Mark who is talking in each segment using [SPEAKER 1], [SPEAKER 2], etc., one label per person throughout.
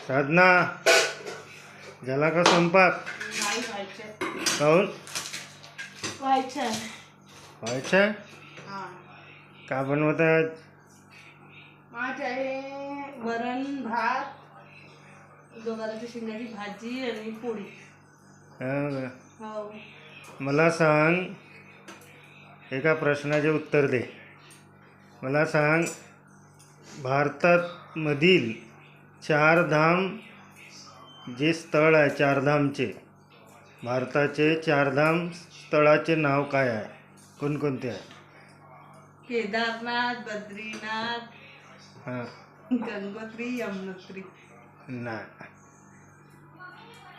[SPEAKER 1] साधना झाला का स्वयंपाक?
[SPEAKER 2] नाही व्हायचं.
[SPEAKER 1] काहून?
[SPEAKER 2] व्हायचं.
[SPEAKER 1] व्हायचं?
[SPEAKER 2] हां.
[SPEAKER 1] का बनवत आहे?
[SPEAKER 2] माझ्या आहे वरण भात, दोघांची शेंगाची भाजी आणि पोळी.
[SPEAKER 1] हो का?
[SPEAKER 2] हो.
[SPEAKER 1] मला सांग, एका प्रश्नाचे उत्तर दे. मला सांग, भारतात मधील चारधाम जे स्थळ आहे, चारधामचे भारताचे चारधाम स्थळाचे नाव काय आहे? कोणकोणते आहे?
[SPEAKER 2] केदारनाथ, बद्रीनाथ,
[SPEAKER 1] हां.
[SPEAKER 2] गंगोत्री, यमुनोत्री.
[SPEAKER 1] नाही,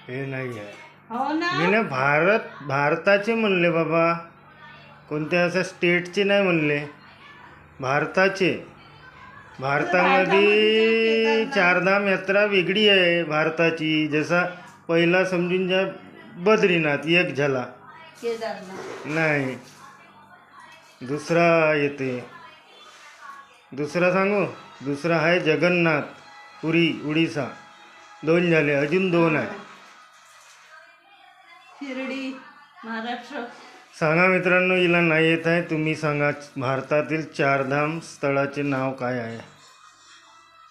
[SPEAKER 1] हे नाही आहे.
[SPEAKER 2] हो ना.
[SPEAKER 1] मी ना भारताचे म्हणले बाबा, कोणत्या असं स्टेटचे नाही म्हणले, भारताचे. भारतामध्ये चारधाम यात्रा वेगळी आहे भारताची. जसा पहिला समजून जा, बद्रीनाथ एक झाला,
[SPEAKER 2] केदारनाथ
[SPEAKER 1] नाही दुसरा येते. दुसरा सांगू? दुसरा आहे जगन्नाथ पुरी, उडीसा. दोन झाले, अजून दोन आहे.
[SPEAKER 2] शिर्डी, महाराष्ट्र.
[SPEAKER 1] सांगा मित्रांनो, हिला नाही येत आहे. तुम्ही सांगा, भारतातील चारधाम स्थळाचे नाव काय आहे?